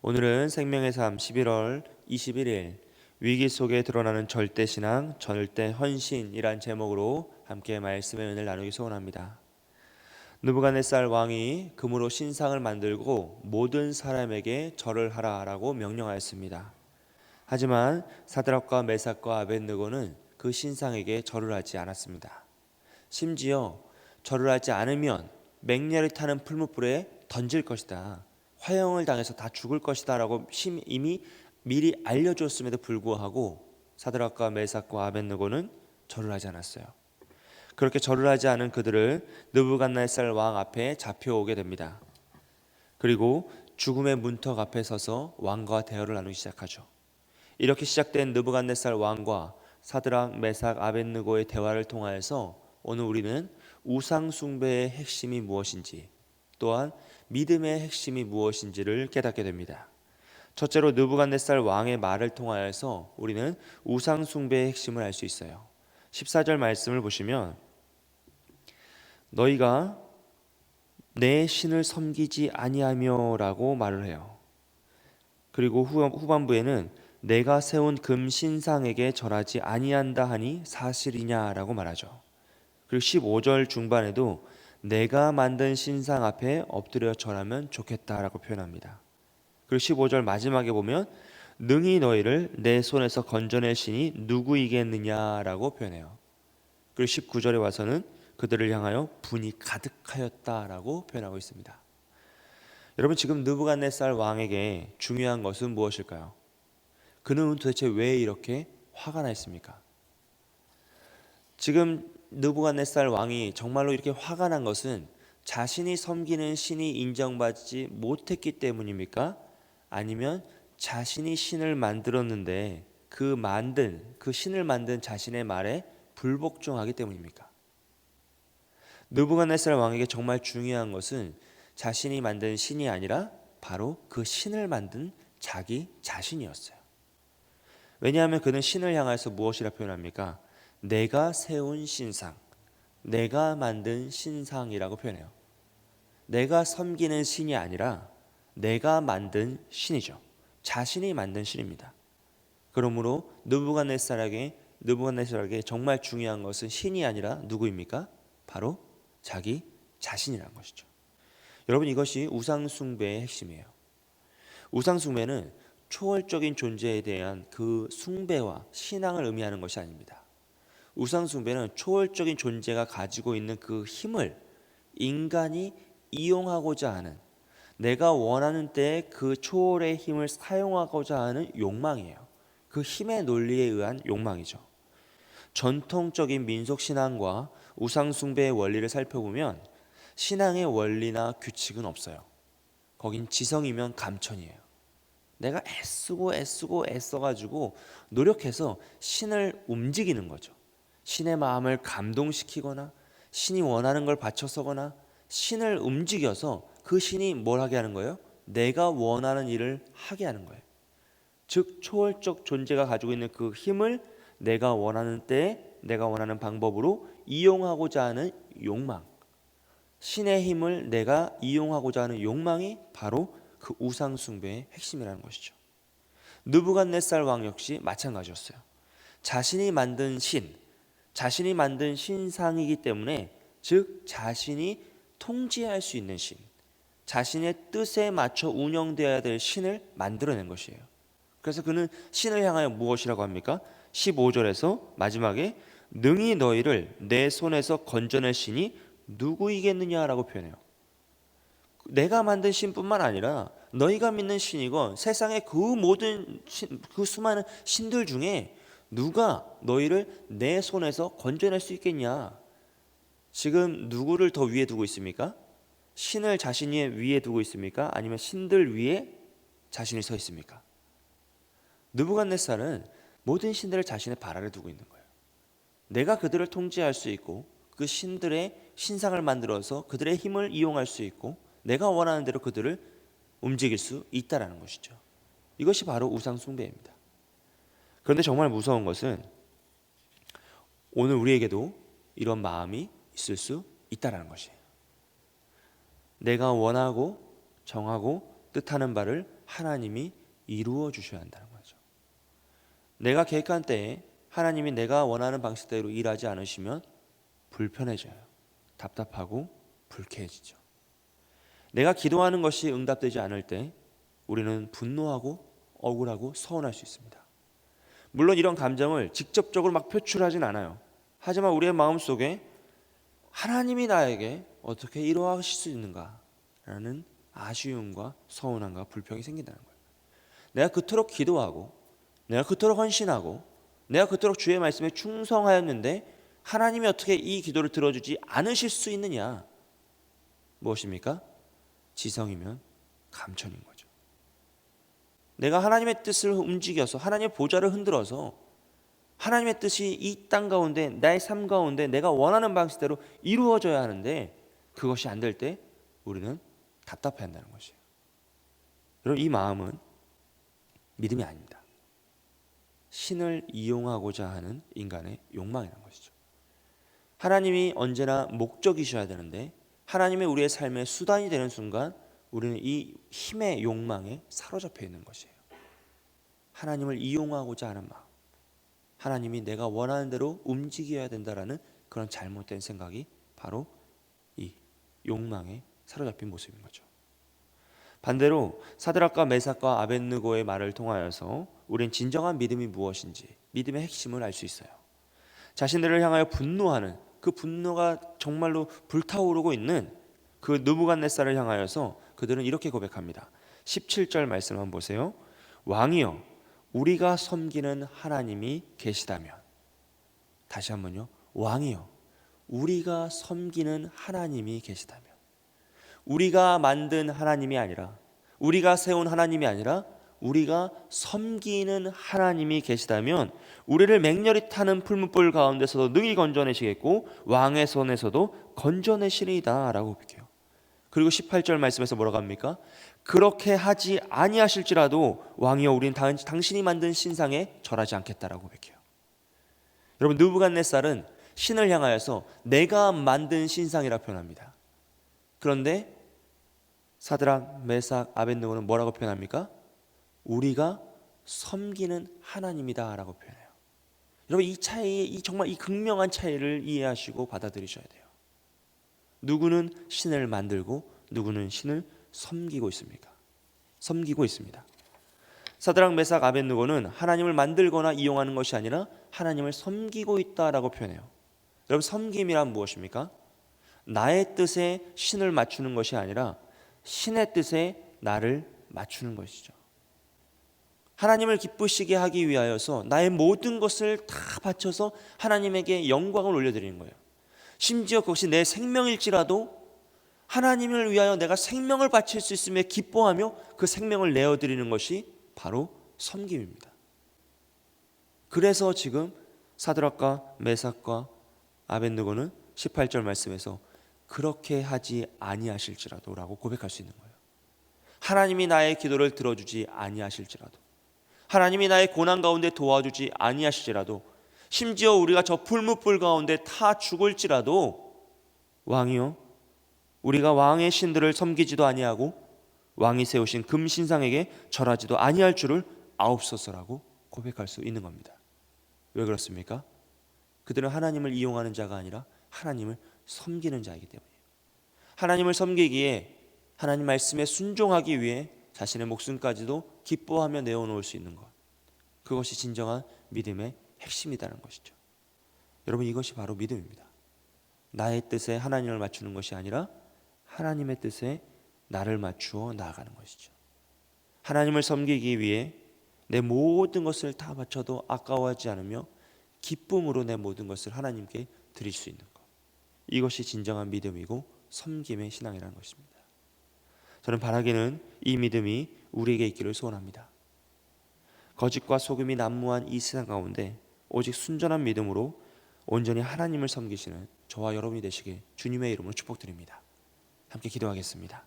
오늘은 생명의 삶 11월 21일 위기 속에 드러나는 절대신앙, 절대헌신이란 제목으로 함께 말씀의 은혜를 나누기 소원합니다. 느부갓네살 왕이 금으로 신상을 만들고 모든 사람에게 절을 하라라고 명령하였습니다. 하지만 사드락과 메삭과 아벳느고는 그 신상에게 절을 하지 않았습니다. 심지어 절을 하지 않으면 맹렬히 타는 풀무불에 던질 것이다, 화형을 당해서 다 죽을 것이다 라고 이미 미리 알려줬음에도 불구하고 사드락과 메삭과 아벳느고는 절을 하지 않았어요. 그렇게 절을 하지 않은 그들을 느부갓네살 왕 앞에 잡혀오게 됩니다. 그리고 죽음의 문턱 앞에 서서 왕과 대화를 나누기 시작하죠. 이렇게 시작된 느부갓네살 왕과 사드락, 메삭, 아벳느고의 대화를 통하여서 오늘 우리는 우상 숭배의 핵심이 무엇인지, 또한 믿음의 핵심이 무엇인지를 깨닫게 됩니다. 첫째로 느부갓네살 왕의 말을 통하여서 우리는 우상 숭배의 핵심을 알 수 있어요. 14절 말씀을 보시면 너희가 내 신을 섬기지 아니하며라고 말을 해요. 그리고 후반부에는 내가 세운 금 신상에게 절하지 아니한다 하니 사실이냐라고 말하죠. 그리고 15절 중반에도 내가 만든 신상 앞에 엎드려 절하면 좋겠다라고 표현합니다. 그리고 15절 마지막에 보면 능히 너희를 내 손에서 건져낼 신이 누구이겠느냐라고 표현해요. 그리고 19절에 와서는 그들을 향하여 분이 가득하였다라고 표현하고 있습니다. 여러분, 지금 느부갓네살 왕에게 중요한 것은 무엇일까요? 그는 도대체 왜 이렇게 화가 나 있습니까? 지금 느부갓네살 왕이 정말로 이렇게 화가 난 것은 자신이 섬기는 신이 인정받지 못했기 때문입니까? 아니면 자신이 신을 만들었는데 그 신을 만든 자신의 말에 불복종하기 때문입니까? 느부갓네살 왕에게 정말 중요한 것은 자신이 만든 신이 아니라 바로 그 신을 만든 자기 자신이었어요. 왜냐하면 그는 신을 향해서 무엇이라 표현합니까? 내가 세운 신상, 내가 만든 신상이라고 표현해요. 내가 섬기는 신이 아니라 내가 만든 신이죠. 자신이 만든 신입니다. 그러므로 느부갓네살에게 정말 중요한 것은 신이 아니라 누구입니까? 바로 자기 자신이라는 것이죠. 여러분, 이것이 우상숭배의 핵심이에요. 우상숭배는 초월적인 존재에 대한 그 숭배와 신앙을 의미하는 것이 아닙니다. 우상숭배는 초월적인 존재가 가지고 있는 그 힘을 인간이 이용하고자 하는, 내가 원하는 때에 그 초월의 힘을 사용하고자 하는 욕망이에요. 그 힘의 논리에 의한 욕망이죠. 전통적인 민속신앙과 우상숭배의 원리를 살펴보면 신앙의 원리나 규칙은 없어요. 거긴 지성이면 감천이에요. 내가 애써가지고 노력해서 신을 움직이는 거죠. 신의 마음을 감동시키거나 신이 원하는 걸 바쳐서거나 신을 움직여서 그 신이 뭘 하게 하는 거예요? 내가 원하는 일을 하게 하는 거예요. 즉 초월적 존재가 가지고 있는 그 힘을 내가 원하는 때에 내가 원하는 방법으로 이용하고자 하는 욕망, 신의 힘을 내가 이용하고자 하는 욕망이 바로 그 우상숭배의 핵심이라는 것이죠. 느부갓네살 왕 역시 마찬가지였어요. 자신이 만든 신상이기 때문에, 즉 자신이 통제할 수 있는 신, 자신의 뜻에 맞춰 운영되어야 될 신을 만들어낸 것이에요. 그래서 그는 신을 향하여 무엇이라고 합니까? 15절에서 마지막에 능히 너희를 내 손에서 건져낼 신이 누구이겠느냐라고 표현해요. 내가 만든 신뿐만 아니라 너희가 믿는 신이건 세상의 그 모든 그 수많은 신들 중에 누가 너희를 내 손에서 건져낼 수 있겠냐? 지금 누구를 더 위에 두고 있습니까? 신을 자신이 위에 두고 있습니까? 아니면 신들 위에 자신이 서 있습니까? 느부갓네살은 모든 신들을 자신의 발 아래 두고 있는 거예요. 내가 그들을 통제할 수 있고 그 신들의 신상을 만들어서 그들의 힘을 이용할 수 있고 내가 원하는 대로 그들을 움직일 수 있다는 것이죠. 이것이 바로 우상숭배입니다. 그런데 정말 무서운 것은 오늘 우리에게도 이런 마음이 있을 수 있다는 것이에요. 내가 원하고 정하고 뜻하는 바를 하나님이 이루어 주셔야 한다는 거죠. 내가 계획한 때에 하나님이 내가 원하는 방식대로 일하지 않으시면 불편해져요. 답답하고 불쾌해지죠. 내가 기도하는 것이 응답되지 않을 때 우리는 분노하고 억울하고 서운할 수 있습니다. 물론 이런 감정을 직접적으로 막 표출하진 않아요. 하지만 우리의 마음속에 하나님이 나에게 어떻게 이루어하실 수 있는가라는 아쉬움과 서운함과 불평이 생긴다는 거예요. 내가 그토록 기도하고 내가 그토록 헌신하고 내가 그토록 주의 말씀에 충성하였는데 하나님이 어떻게 이 기도를 들어주지 않으실 수 있느냐? 무엇입니까? 지성이면 감천인 거죠. 내가 하나님의 뜻을 움직여서 하나님의 보좌를 흔들어서 하나님의 뜻이 이 땅 가운데 나의 삶 가운데 내가 원하는 방식대로 이루어져야 하는데 그것이 안 될 때 우리는 답답해한다는 것이에요. 여러분, 이 마음은 믿음이 아닙니다. 신을 이용하고자 하는 인간의 욕망이라는 것이죠. 하나님이 언제나 목적이셔야 되는데 하나님의 우리의 삶의 수단이 되는 순간 우리는 이 힘의 욕망에 사로잡혀 있는 것이에요. 하나님을 이용하고자 하는 마음, 하나님이 내가 원하는 대로 움직여야 된다라는 그런 잘못된 생각이 바로 이 욕망에 사로잡힌 모습인 거죠. 반대로 사드락과 메삭과 아벳느고의 말을 통하여서 우린 진정한 믿음이 무엇인지, 믿음의 핵심을 알 수 있어요. 자신들을 향하여 분노하는 그 분노가 정말로 불타오르고 있는 그 느부갓네살을 향하여서 그들은 이렇게 고백합니다. 17절 말씀 한번 보세요. 왕이여, 우리가 섬기는 하나님이 계시다면. 다시 한번요. 왕이여, 우리가 섬기는 하나님이 계시다면. 우리가 만든 하나님이 아니라, 우리가 세운 하나님이 아니라 우리가 섬기는 하나님이 계시다면 우리를 맹렬히 타는 풀무불 가운데서도 능히 건져내시겠고 왕의 손에서도 건져내시리이다 라고 고백해요. 그리고 18절 말씀에서 뭐라고 합니까? 그렇게 하지 아니하실지라도 왕이여, 우린 당신이 만든 신상에 절하지 않겠다라고 고백해요. 여러분, 느부갓네살은 신을 향하여서 내가 만든 신상이라 표현합니다. 그런데 사드락, 메삭, 아벳느고는 뭐라고 표현합니까? 우리가 섬기는 하나님이다 라고 표현해요. 여러분, 이 차이, 정말 이 극명한 차이를 이해하시고 받아들이셔야 돼요. 누구는 신을 만들고 누구는 신을 섬기고 있습니까? 섬기고 있습니다. 사드락, 메삭, 아벳느고는 하나님을 만들거나 이용하는 것이 아니라 하나님을 섬기고 있다라고 표현해요. 여러분, 섬김이란 무엇입니까? 나의 뜻에 신을 맞추는 것이 아니라 신의 뜻에 나를 맞추는 것이죠. 하나님을 기쁘시게 하기 위하여서 나의 모든 것을 다 바쳐서 하나님에게 영광을 올려드리는 거예요. 심지어 그것이 내 생명일지라도 하나님을 위하여 내가 생명을 바칠 수 있음에 기뻐하며 그 생명을 내어드리는 것이 바로 섬김입니다. 그래서 지금 사드락과 메삭과 아벳느고는 18절 말씀에서 그렇게 하지 아니하실지라도 라고 고백할 수 있는 거예요. 하나님이 나의 기도를 들어주지 아니하실지라도, 하나님이 나의 고난 가운데 도와주지 아니하실지라도, 심지어 우리가 저 풀무불 가운데 타 죽을지라도 왕이요, 우리가 왕의 신들을 섬기지도 아니하고 왕이 세우신 금신상에게 절하지도 아니할 줄을 아옵소서라고 고백할 수 있는 겁니다. 왜 그렇습니까? 그들은 하나님을 이용하는 자가 아니라 하나님을 섬기는 자이기 때문이에요. 하나님을 섬기기에 하나님 말씀에 순종하기 위해 자신의 목숨까지도 기뻐하며 내어놓을 수 있는 것, 그것이 진정한 믿음의 핵심이라는 것이죠. 여러분, 이것이 바로 믿음입니다. 나의 뜻에 하나님을 맞추는 것이 아니라 하나님의 뜻에 나를 맞추어 나아가는 것이죠. 하나님을 섬기기 위해 내 모든 것을 다 바쳐도 아까워하지 않으며 기쁨으로 내 모든 것을 하나님께 드릴 수 있는 것, 이것이 진정한 믿음이고 섬김의 신앙이라는 것입니다. 저는 바라기는 이 믿음이 우리에게 있기를 소원합니다. 거짓과 속임이 난무한 이 세상 가운데 오직 순전한 믿음으로 온전히 하나님을 섬기시는 저와 여러분이 되시길 주님의 이름으로 축복드립니다. 함께 기도하겠습니다.